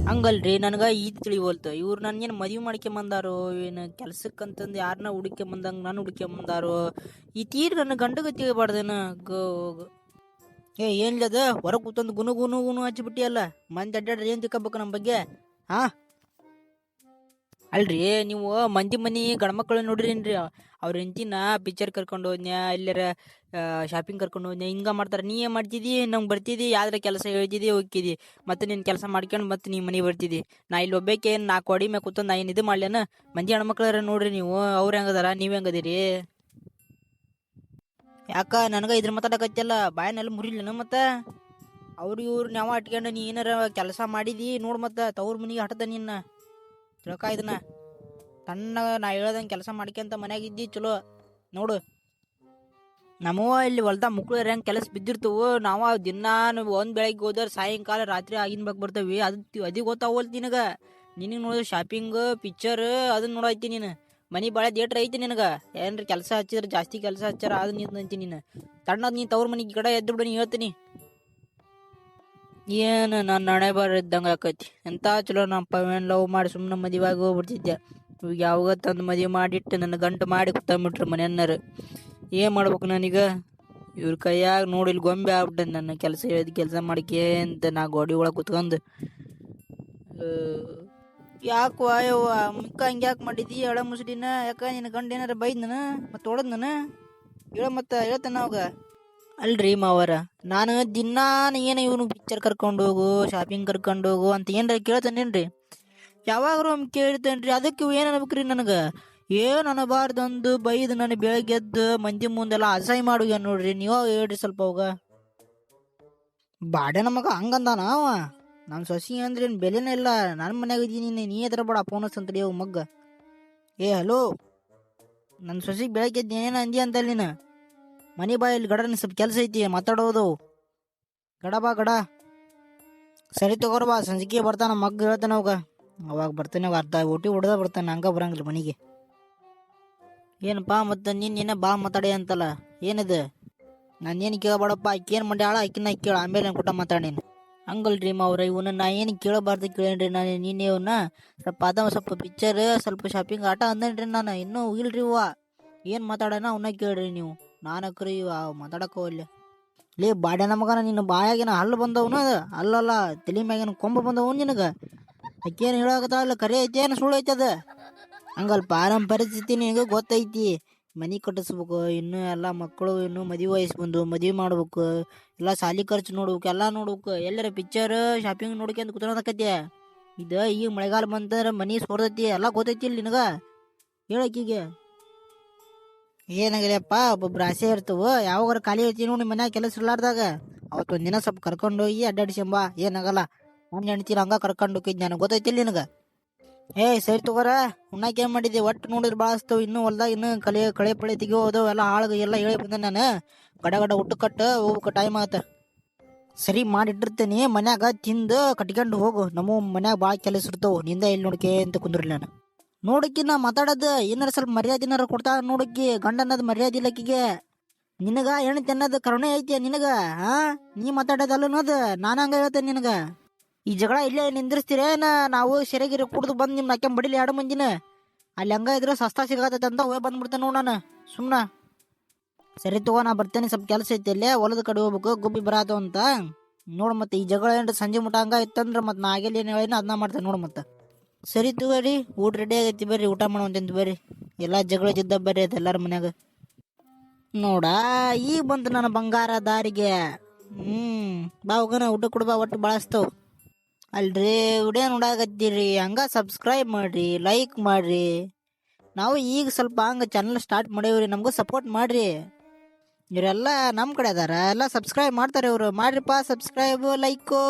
ಹಂಗಲ್ರಿ ನನಗ ಈದ್ ತಿಳಿವಲ್ತು ಇವ್ರು ನನ್ಗೇನು ಮದುವೆ ಮಾಡ್ಕೊಂಬಂದಾರೋ ಏನು ಕೆಲ್ಸಕ್ಕಂತಂದು ಯಾರನ್ನ ಹುಡುಕ್ಕೊಂಬಂದಂಗೆ ನಾನು ಹುಡುಕ್ಕೊಂಬಂದಾರೋ ಈ ತೀರ್ ನನ್ನ ಗಂಡಗ ತಿಳಿಬಾರ್ದೇನ ಗೋ ಏನ್ಲದ ಹೊರಗೆ ಕೂತಂದು ಗುನು ಗುನು ಗುನು ಹಚ್ಚಿಬಿಟ್ಟಿಯಲ್ಲ ಮಂದಿ ಅಡ್ಡಾಡ್ರಿ ಏನ್ ತಿಕ್ಕಬೇಕು ನಮ್ಮ ಬಗ್ಗೆ ಹಾ ಅಲ್ರಿ ನೀವು ಮಂದಿ ಮನಿ ಗಂಡ್ಮಕ್ಳು ನೋಡ್ರಿನ್ರಿ ಅವ್ರ ಹೆಂಡತಿನ ಪಿಕ್ಚರ್ ಕರ್ಕೊಂಡು ಹೋದ್ನ್ಯಾ ಎಲ್ಲರ ಶಾಪಿಂಗ್ ಕರ್ಕೊಂಡು ಹೋದ್ನ್ಯಾ ಹಿಂಗ ಮಾಡ್ತಾರ ನೀ ಏನ್ ಮಾಡ್ತಿದಿ ನಂಗೆ ಬರ್ತಿದಿ ಯಾವ್ದಾರ ಕೆಲಸ ಹೇಳ್ತಿದಿ ಹೋಗ್ತಿದಿ ಮತ್ತೆ ನಿನ್ ಕೆಲಸ ಮಾಡ್ಕೊಂಡು ಮತ್ತೆ ನೀ ಮನೆಗೆ ಬರ್ತಿದಿ ನಾ ಇಲ್ಲಿ ಒಬ್ಬೇಕೆ ನಾಲ್ಕು ಅಡಿ ಮ್ಯಾಗ ಕೂತ ನಾ ಏನು ಇದು ಮಾಡ್ಲೇನ ಮಂದಿ ಹೆಣ್ಮಕ್ಳಾರ ನೋಡ್ರಿ ನೀವು ಅವ್ರ ಹೆಂಗದಾರ ನೀವ್ ಹೆಂಗದಿರಿ ಯಾಕ ನನಗ ಇದ್ರ ಮಾತಾಡಕತ್ತಿಯಲ್ಲ ಬಾಯನೆಲ್ಲ ಮುರಿಲಿನ ಮತ್ತ ಅವ್ರು ಇವ್ರು ನಾವ ಇಟ್ಕೊಂಡು ನೀ ಏನಾರ ಕೆಲಸ ಮಾಡಿದಿ ನೋಡ್ ಮತ್ತ ತವ್ರ ಮನಿಗೆ ಹಟ್ಟದ ನಿನ್ನ ತಿಳ್ಕ ಇದನ್ನ ತಣ್ಣ ನಾ ಹೇಳ್ದಂಗೆ ಕೆಲಸ ಮಾಡ್ಕೊಂತ ಮನ್ಯಾಗ ಇದ್ದಿ ಚಲೋ ನೋಡು ನಮ್ಮವ ಇಲ್ಲಿ ಹೊಲ್ದ ಮುಕ್ಳು ಹೆಂಗೆ ಕೆಲಸ ಬಿದ್ದಿರ್ತವು ನಾವು ದಿನ ಒಂದ್ ಬೆಳಗ್ಗೆ ಹೋದ್ರೆ ಸಾಯಂಕಾಲ ರಾತ್ರಿ ಆಗಿನ ಬಗ್ಗೆ ಬರ್ತೇವಿ ಅದು ಗೊತ್ತಾಗೋಲ್ತಿ ನಿನಗ ನಿನಗೆ ನೋಡಿದ್ರೆ ಶಾಪಿಂಗ್ ಪಿಕ್ಚರ್ ಅದನ್ನ ನೋಡೈತಿ ನೀನು ಮನಿ ಭಾಳ ಥಿಯೇಟ್ರ್ ಐತಿ ನಿನಗ ಏನ್ರಿ ಕೆಲಸ ಹಚ್ಚಿದ್ರೆ ಜಾಸ್ತಿ ಕೆಲಸ ಹಚ್ಚಾರ ಅದನ್ನ ನಿಂತಿ ನೀನು ತಣ್ಣದ್ ನೀ ತವ್ರ ಮನಿಗೆ ಗಿಡ ಎದ್ದು ಬಿಡು ನೀ ಹೇಳ್ತೀನಿ ಏನು ನಾನು ನಾಳೆ ಬಾರ ಇದ್ದಂಗೆ ಆಕೈತಿ ಎಂತ ಚಲೋ ನಮ್ಮ ಏನು ಲವ್ ಮಾಡಿ ಸುಮ್ಮನೆ ಮದುವೆಯಾಗಿ ಹೋಗ್ಬಿಡ್ತಿದ್ದೆ ಇವಾಗ ಯಾವಾಗ ತಂದು ಮದುವೆ ಮಾಡಿಟ್ಟು ನನ್ನ ಗಂಟು ಮಾಡಿ ಕೂತ್ಬಿಟ್ರು ಮನೆಯನ್ನಾರು ಏನು ಮಾಡ್ಬೇಕು ನಾನೀಗ ಇವ್ರ ಕೈಯಾಗ ನೋಡಿ ಇಲ್ಲಿ ಗೊಂಬೆ ಆಗ್ಬಿಟ್ಟೆ ನನ್ನ ಕೆಲಸ ಹೇಳಿದ ಕೆಲಸ ಮಾಡಿಕೆ ಅಂತ ನಾ ಗೋಡಿ ಒಳಗೆ ಕುತ್ಕೊಂಡು ಯಾಕೆ ವಾಯವ್ವ ಮುಖ ಹಂಗೆ ಯಾಕೆ ಮಾಡಿದ್ದಿ ಎಳ ಮುಸುಡಿನ ಯಾಕ ನಿನ್ನ ಗಂಡ ಏನಾರ ಬೈದ್ ನಾನು ಮತ್ತೆ ಹೊಡೆದ್ ನಾನು ಮತ್ತೆ ಹೇಳ್ತಾನ ಅವಾಗ ಅಲ್ರಿ ಮಾವರ ನಾನು ದಿನಾನ ಏನು ಇವನು ಪಿಕ್ಚರ್ ಕರ್ಕೊಂಡು ಹೋಗು ಶಾಪಿಂಗ್ ಕರ್ಕೊಂಡು ಹೋಗು ಅಂತ ಏನ್ರ ಕೇಳ್ತಾನೇನ್ರಿ ಯಾವಾಗ್ರೂ ಒಮ್ಮೆ ಕೇಳ್ತೇನ್ರಿ ಅದಕ್ಕೆ ಏನು ಅನ್ಬೇಕ್ರಿ ನನಗೆ ಏನು ಅನ್ನಬಾರ್ದಂದು ಬೈದು ನಾನು ಬೆಳಗ್ಗೆ ಎದ್ದು ಮಂದಿ ಮುಂದೆಲ್ಲ ಅಸಹ್ಯ ಮಾಡುವ ನೋಡ್ರಿ ನೀವು ಹೇಳ್ರಿ ಸ್ವಲ್ಪ ಹೋಗ ಬಾಡೆ ನಮಗ ಹಂಗಂದಾನ ಅವ ನಮ್ಮ ಸೊಸಿ ಅಂದ್ರೆ ಏನು ಬೆಲೆನೇ ಇಲ್ಲ ನನ್ನ ಮನ್ಯಾಗ ಇದ್ದೀನಿ ನೀ ಎದ್ರ ಬೇಡ ಫೋನ್ ಅಂತಡಿ ಅವ್ ಮಗ್ಗ ಹಲೋ ನನ್ನ ಸೊಸಿಗೆ ಬೆಳಗ್ಗೆ ಎದ್ದು ಏನೇನು ಅಂದಿ ಅಂತಲ್ಲಿ ನೀನು ಮನಿ ಬಾಯಲ್ಲಿ ಗಡ ಸ್ವಲ್ಪ ಕೆಲಸ ಐತಿ ಮಾತಾಡೋದು ಗಡ ಬಾ ಗಡ ಸರಿ ತಗೋರ್ ಬಾ ಸಂಜಿಕೆ ಬರ್ತಾನ ಮಗ್ಗ ಹೇಳ್ತಾನ ಅವಾಗ ಬರ್ತಾನೆ ಅರ್ಧ ಊಟಿ ಹೊಡೆದ ಬರ್ತಾನೆ ಹಂಗ ಬರಂಗಿಲ್ಲ ಮನಿಗೆ ಏನಪ್ಪಾ ಮತ್ತೆ ನೀನು ಬಾ ಮಾತಾಡಿ ಅಂತಲ್ಲ ಏನಿದೆ ನಾನೇನು ಕೇಳಬೇಡಪ್ಪ ಆಕೆ ಏನು ಮಾಡ್ಯಾಳ ಆಕಿನ ಕೇಳ ಆಮೇಲೆ ಕೊಟ್ಟ ಮಾತಾಡೀನಿ ಹಂಗಲ್ರಿ ಮಾವ್ರ ಇವನ್ನ ನಾ ಏನು ಕೇಳಬಾರ್ದು ಕೇಳೇನ್ರಿ ನಾನು ನೀನು ಇವನ್ನ ಸ್ವಲ್ಪ ಪಿಕ್ಚರ್ ಸ್ವಲ್ಪ ಶಾಪಿಂಗ್ ಆಟ ಅಂದೇನ್ರಿ ನಾನು ಇನ್ನೂ ಇಲ್ರಿ ಹೂವ ಏನು ಮಾತಾಡೋಣ ಅವನ್ನ ಕೇಳ್ರಿ ನೀವು ನಾನಕ್ರಿ ಮಾತಾಡಕ್ಕೆ ಹೋಗ್ಲಿ ಲೇ ಬಾಡ್ಯ ನಮಗನ ನಿನ್ನ ಬಾಯಾಗಿನ ಹಲ್ಲು ಬಂದವನು ಅಲ್ಲಲ್ಲ ತಲೆ ಮ್ಯಾಗಿನ ಕೊಂಬ ಬಂದವು ನಿನಗೆ ಅಕ್ಕೇನು ಹೇಳಾಕತ್ತಾಳ ಕರೆ ಐತಿ ಏನು ಸುಳ್ಳು ಐತಿ ಅದ ಹಂಗಲ್ಪ ನಮ್ಮ ಪರಿಸ್ಥಿತಿ ನಿನಗೆ ಗೊತ್ತೈತಿ ಮನೆ ಕಟ್ಟಿಸ್ಬೇಕು ಇನ್ನು ಎಲ್ಲ ಮಕ್ಕಳು ಇನ್ನು ಮದುವೆ ವಯಸ್ಸು ಬಂದು ಮದುವೆ ಮಾಡ್ಬೇಕು ಎಲ್ಲ ಸಾಲಿ ಖರ್ಚು ನೋಡ್ಬೇಕು ಎಲ್ಲ ನೋಡ್ಬೇಕು ಎಲ್ಲರ ಪಿಕ್ಚರ್ ಶಾಪಿಂಗ್ ನೋಡ್ಕೊಂತ ಕುತ್ಕೊಳಕತ್ಯ ಇದು ಈಗ ಮಳೆಗಾಲ ಬಂತಂದ್ರೆ ಮನೆ ಸೋರ್ತೈತಿ ಎಲ್ಲ ಗೊತ್ತೈತಿ ಇಲ್ಲಿ ನಿನಗೆ ಹೇಳಕ್ಕೀಗೆ ಏನಾಗಿದೆಯಪ್ಪ ಒಬ್ಬೊಬ್ರು ಆಸೆ ಇರ್ತವು ಯಾವಾಗಾರ ಖಾಲಿ ಐತಿ ನೋಡಿ ಮನ್ಯಾಗ ಕೆಲಸ ಇರ್ಲಾರ್ದಾಗ ಅವತ್ತೊಂದು ದಿನ ಸ್ವಲ್ಪ ಕರ್ಕೊಂಡು ಹೋಗಿ ಅಡ್ಡಾಡಿಸಂಬ ಏನಾಗಲ್ಲ ನನ್ನ ಹೆಣ್ತೀರ ಹಂಗ ಕರ್ಕೊಂಡು ಹೋಗಿದ್ ನನಗೆ ಗೊತ್ತೈತಿಲ್ಲ ನಿನಗೆ ಸರಿ ತಗೋರ ಉಣ್ಣಾಕ ಏನ್ ಮಾಡಿದ್ದೆ ಒಟ್ಟು ನೋಡಿದ್ರೆ ಭಾಳ ಹಚ್ತವು ಇನ್ನೂ ಹೊಲ್ದಾಗ ಇನ್ನೂ ಕಳೆ ಪಳೆ ತೆಗಿಯೋದು ಎಲ್ಲ ಹಾಳು ಎಲ್ಲ ಹೇಳಿ ಬಂದೆ ನಾನು ಗಡ ಊಟ ಕಟ್ಟು ಹೋಗ್ಬೇಕು ಟೈಮ್ ಆಗತ್ತ ಸರಿ ಮಾಡಿಟ್ಟಿರ್ತೇನೆ ಮನ್ಯಾಗ ತಿಂದು ಕಟ್ಕೊಂಡು ಹೋಗು ನಮ್ಮ ಮನ್ಯಾಗ ಭಾಳ ಕೆಲಸ ಇರ್ತವು ನಿಂದ ಇಲ್ಲಿ ನೋಡ್ಕೆ ಅಂತ ಕುಂದ್ರಲಿ ನಾನು ನೋಡಕ್ಕಿ ನಾ ಮಾತಾಡೋದು ಏನಾರ ಸ್ವಲ್ಪ ಮರ್ಯಾದಿನಾರ ಕೊಡ್ತಾ ನೋಡಕ್ಕಿ ಗಂಡ ಅನ್ನೋದು ಮರ್ಯಾದೆ ಇಲ್ಲಕ್ಕಿಗೆ ನಿನಗ ಹೆಣ್ತಿ ಅನ್ನೋದು ಕರುಣೆ ಐತಿ ನಿನಗ ನೀ ಮಾತಾಡೋದಲ್ಲ ಅನ್ನೋದು ನಾನು ಹಂಗ ಹೇಳ್ತೇನೆ ನಿನಗ ಈ ಜಗಳ ಇಲ್ಲೇ ನಿಂದಿರ್ಸ್ತೀರೇನ ನಾವು ಸೆರೆಗಿರಿ ಕುಡ್ದು ಬಂದು ನಿಮ್ಮ ನಾಕೆ ಬಡಿಲಿ ಎರಡು ಮಂದಿನ ಅಲ್ಲಿ ಹಂಗ ಇದ್ರೆ ಸಸ್ತಾ ಸಿಗತೈತೆ ಅಂತ ಹೋಗಿ ಬಂದ್ಬಿಡ್ತೇನೆ ನೋಡ ನಾನು ಸುಮ್ಮನೆ ಸರಿ ತಗೋ ನಾ ಬರ್ತೇನೆ ಸ್ವಲ್ಪ ಕೆಲಸ ಐತಿ ಅಲ್ಲೇ ಹೊಲದ ಕಡೆ ಹೋಗ್ಬೇಕು ಗುಬ್ಬಿ ಬರಾತು ಅಂತ ನೋಡು ಮತ್ತೆ ಈ ಜಗಳ ಏನ್ರ ಸಂಜೆ ಮುಟ ಹಂಗ ಇತ್ತಂದ್ರೆ ಮತ್ತೆ ನಾ ಆಗೇಲಿ ಏನು ಹೇಳಿನ ಅದನ್ನ ಮಾಡ್ತೇನೆ ನೋಡು ಮತ್ತೆ ಸರಿ ತಗೋರಿ ಊಟ ರೆಡಿ ಆಗೈತಿ ಬರ್ರಿ ಊಟ ಮಾಡುವಂತ ಬರ್ರಿ ಎಲ್ಲ ಜಗಳ ಜಿದ್ದ ಬರ್ರಿ ಅದು ಎಲ್ಲಾರ ಮನ್ಯಾಗ ನೋಡ ಈಗ ಬಂತು ನನ್ನ ಬಂಗಾರ ದಾರಿಗೆ ಬಾ ಹೋಗೋಣ ಊಟ ಕೊಡ್ಬಾ ಒಟ್ಟು ಬಳಸ್ತವ್ ಅಲ್ರಿ ವಿಡಿಯೋ ನೋಡಾಕತ್ತೀರಿ ಹಂಗ ಸಬ್ಸ್ಕ್ರೈಬ್ ಮಾಡ್ರಿ ಲೈಕ್ ಮಾಡ್ರಿ ನಾವು ಈಗ ಸ್ವಲ್ಪ ಹಂಗ ಚಾನಲ್ ಸ್ಟಾರ್ಟ್ ಮಾಡೇವ್ರಿ ನಮಗೂ ಸಪೋರ್ಟ್ ಮಾಡ್ರಿ ಇವರೆಲ್ಲ ನಮ್ಮ ಕಡೆ ಅದಾರ ಎಲ್ಲ ಸಬ್ಸ್ಕ್ರೈಬ್ ಮಾಡ್ತಾರೆ ಇವರು ಮಾಡ್ರಿಪ್ಪ ಸಬ್ಸ್ಕ್ರೈಬ್ ಲೈಕು